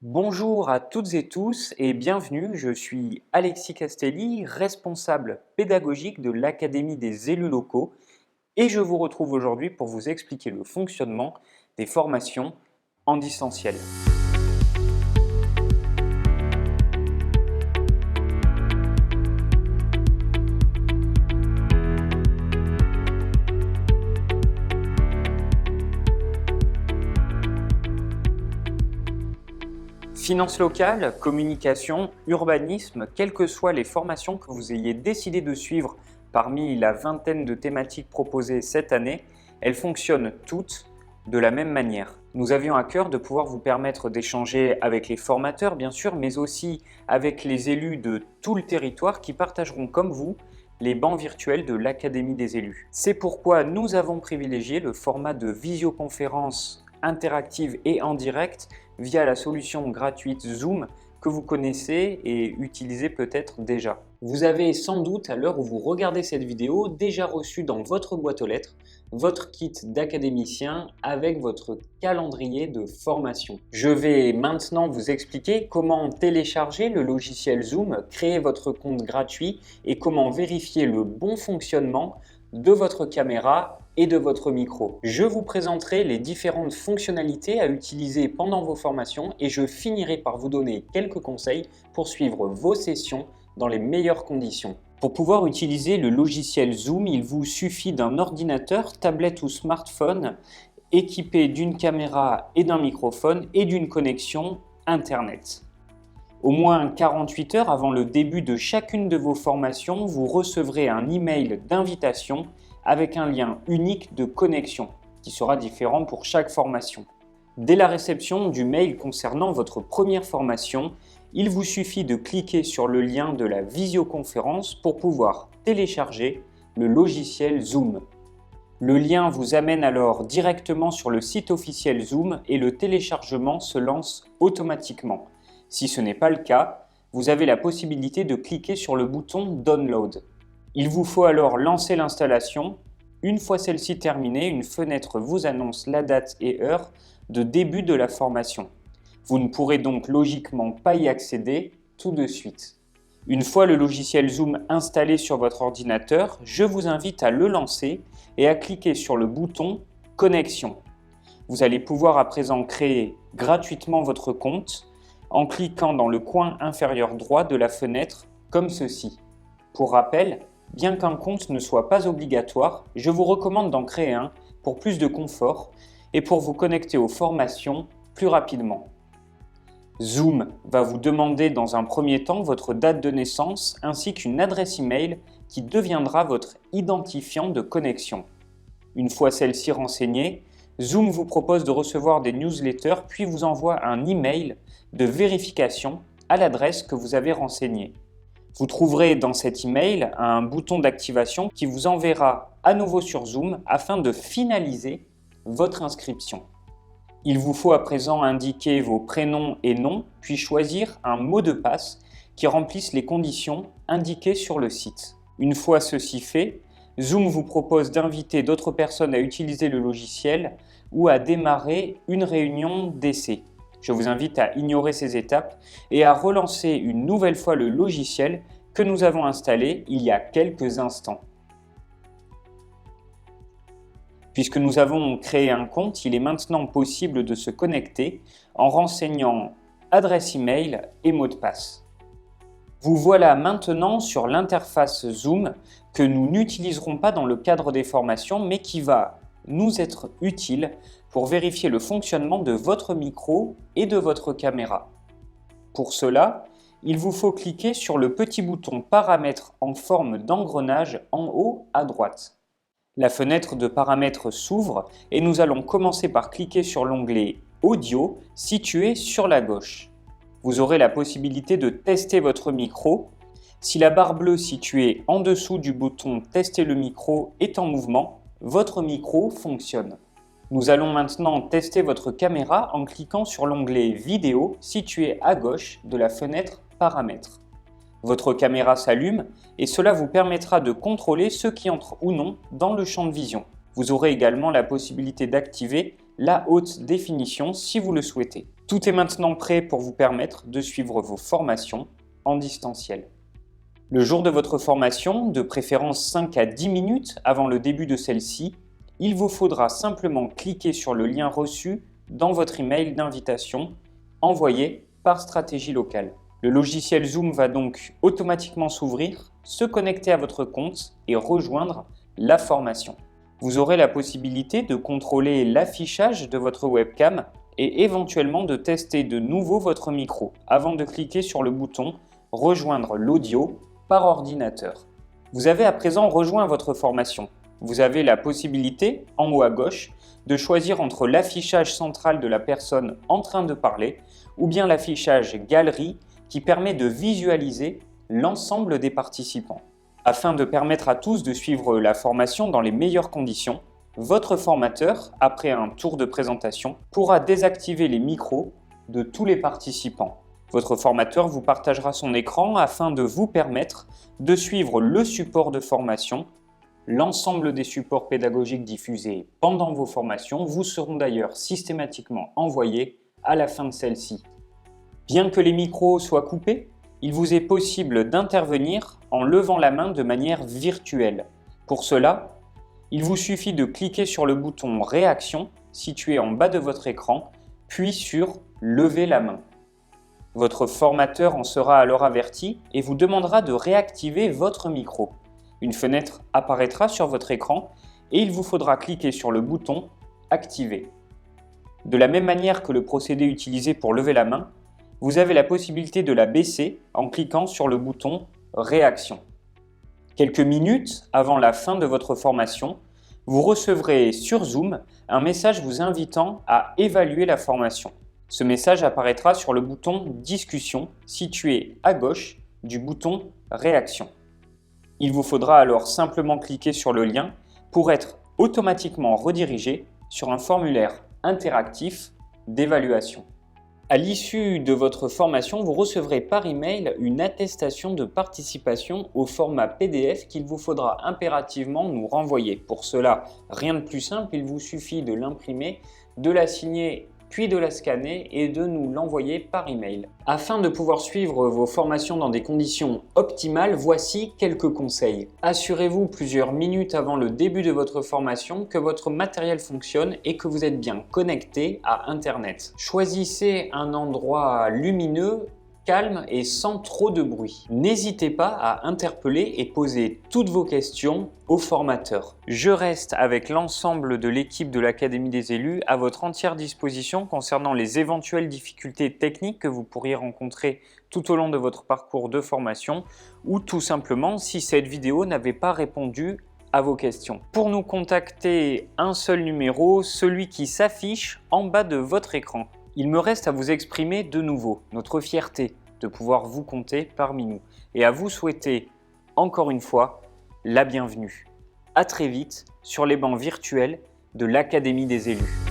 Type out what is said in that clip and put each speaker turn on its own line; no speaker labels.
Bonjour à toutes et tous et bienvenue, je suis Alexis Castelli, responsable pédagogique de l'Académie des élus locaux et je vous retrouve aujourd'hui pour vous expliquer le fonctionnement des formations en distanciel. Finances locales, communication, urbanisme, quelles que soient les formations que vous ayez décidé de suivre parmi la vingtaine de thématiques proposées cette année, elles fonctionnent toutes de la même manière. Nous avions à cœur de pouvoir vous permettre d'échanger avec les formateurs, bien sûr, mais aussi avec les élus de tout le territoire qui partageront comme vous les bancs virtuels de l'Académie des élus. C'est pourquoi nous avons privilégié le format de visioconférence interactive et en direct via la solution gratuite Zoom que vous connaissez et utilisez peut-être déjà. Vous avez sans doute, à l'heure où vous regardez cette vidéo, déjà reçu dans votre boîte aux lettres votre kit d'académicien avec votre calendrier de formation. Je vais maintenant vous expliquer comment télécharger le logiciel Zoom, créer votre compte gratuit et comment vérifier le bon fonctionnement de votre caméra et de votre micro. Je vous présenterai les différentes fonctionnalités à utiliser pendant vos formations et je finirai par vous donner quelques conseils pour suivre vos sessions dans les meilleures conditions. Pour pouvoir utiliser le logiciel Zoom, il vous suffit d'un ordinateur, tablette ou smartphone équipé d'une caméra et d'un microphone et d'une connexion Internet. Au moins 48 heures avant le début de chacune de vos formations, vous recevrez un email d'invitation avec un lien unique de connexion qui sera différent pour chaque formation. Dès la réception du mail concernant votre première formation, il vous suffit de cliquer sur le lien de la visioconférence pour pouvoir télécharger le logiciel Zoom. Le lien vous amène alors directement sur le site officiel Zoom et le téléchargement se lance automatiquement. Si ce n'est pas le cas, vous avez la possibilité de cliquer sur le bouton Download. Il vous faut alors lancer l'installation. Une fois celle-ci terminée, une fenêtre vous annonce la date et heure de début de la formation. Vous ne pourrez donc logiquement pas y accéder tout de suite. Une fois le logiciel Zoom installé sur votre ordinateur, je vous invite à le lancer et à cliquer sur le bouton Connexion. Vous allez pouvoir à présent créer gratuitement votre compte en cliquant dans le coin inférieur droit de la fenêtre comme ceci. Pour rappel, bien qu'un compte ne soit pas obligatoire, je vous recommande d'en créer un pour plus de confort et pour vous connecter aux formations plus rapidement. Zoom va vous demander dans un premier temps votre date de naissance ainsi qu'une adresse email qui deviendra votre identifiant de connexion. Une fois celle-ci renseignée, Zoom vous propose de recevoir des newsletters puis vous envoie un email de vérification à l'adresse que vous avez renseignée. Vous trouverez dans cet email un bouton d'activation qui vous enverra à nouveau sur Zoom afin de finaliser votre inscription. Il vous faut à présent indiquer vos prénoms et noms, puis choisir un mot de passe qui remplisse les conditions indiquées sur le site. Une fois ceci fait, Zoom vous propose d'inviter d'autres personnes à utiliser le logiciel ou à démarrer une réunion d'essai. Je vous invite à ignorer ces étapes et à relancer une nouvelle fois le logiciel que nous avons installé il y a quelques instants. Puisque nous avons créé un compte, il est maintenant possible de se connecter en renseignant adresse email et mot de passe. Vous voilà maintenant sur l'interface Zoom que nous n'utiliserons pas dans le cadre des formations, mais qui va nous être utile pour vérifier le fonctionnement de votre micro et de votre caméra. Pour cela, il vous faut cliquer sur le petit bouton Paramètres en forme d'engrenage en haut à droite. La fenêtre de paramètres s'ouvre et nous allons commencer par cliquer sur l'onglet Audio situé sur la gauche. Vous aurez la possibilité de tester votre micro. Si la barre bleue située en dessous du bouton Tester le micro est en mouvement, votre micro fonctionne. Nous allons maintenant tester votre caméra en cliquant sur l'onglet Vidéo situé à gauche de la fenêtre Paramètres. Votre caméra s'allume et cela vous permettra de contrôler ce qui entre ou non dans le champ de vision. Vous aurez également la possibilité d'activer la haute définition si vous le souhaitez. Tout est maintenant prêt pour vous permettre de suivre vos formations en distanciel. Le jour de votre formation, de préférence 5 à 10 minutes avant le début de celle-ci, il vous faudra simplement cliquer sur le lien reçu dans votre email d'invitation envoyé par Stratégie Locale. Le logiciel Zoom va donc automatiquement s'ouvrir, se connecter à votre compte et rejoindre la formation. Vous aurez la possibilité de contrôler l'affichage de votre webcam et éventuellement de tester de nouveau votre micro avant de cliquer sur le bouton « Rejoindre l'audio » par ordinateur. Vous avez à présent rejoint votre formation. Vous avez la possibilité, en haut à gauche, de choisir entre l'affichage central de la personne en train de parler ou bien l'affichage galerie qui permet de visualiser l'ensemble des participants. Afin de permettre à tous de suivre la formation dans les meilleures conditions, votre formateur, après un tour de présentation, pourra désactiver les micros de tous les participants. Votre formateur vous partagera son écran afin de vous permettre de suivre le support de formation. L'ensemble des supports pédagogiques diffusés pendant vos formations vous seront d'ailleurs systématiquement envoyés à la fin de celle-ci. Bien que les micros soient coupés, il vous est possible d'intervenir en levant la main de manière virtuelle. Pour cela, il vous suffit de cliquer sur le bouton « Réaction » situé en bas de votre écran, puis sur « Lever la main ». Votre formateur en sera alors averti et vous demandera de réactiver votre micro. Une fenêtre apparaîtra sur votre écran et il vous faudra cliquer sur le bouton « Activer ». De la même manière que le procédé utilisé pour lever la main, vous avez la possibilité de la baisser en cliquant sur le bouton « Réaction ». Quelques minutes avant la fin de votre formation, vous recevrez sur Zoom un message vous invitant à évaluer la formation. Ce message apparaîtra sur le bouton « Discussion » situé à gauche du bouton « Réaction ». Il vous faudra alors simplement cliquer sur le lien pour être automatiquement redirigé sur un formulaire interactif d'évaluation. À l'issue de votre formation, vous recevrez par email une attestation de participation au format PDF qu'il vous faudra impérativement nous renvoyer. Pour cela, rien de plus simple, il vous suffit de l'imprimer, de la signer puis de la scanner et de nous l'envoyer par email. Afin de pouvoir suivre vos formations dans des conditions optimales, voici quelques conseils. Assurez-vous plusieurs minutes avant le début de votre formation que votre matériel fonctionne et que vous êtes bien connecté à Internet. Choisissez un endroit lumineux, calme et sans trop de bruit. N'hésitez pas à interpeller et poser toutes vos questions au formateur. Je reste avec l'ensemble de l'équipe de l'Académie des élus à votre entière disposition concernant les éventuelles difficultés techniques que vous pourriez rencontrer tout au long de votre parcours de formation ou tout simplement si cette vidéo n'avait pas répondu à vos questions. Pour nous contacter, un seul numéro, celui qui s'affiche en bas de votre écran. Il me reste à vous exprimer de nouveau notre fierté de pouvoir vous compter parmi nous et à vous souhaiter encore une fois la bienvenue. À très vite sur les bancs virtuels de l'Académie des élus.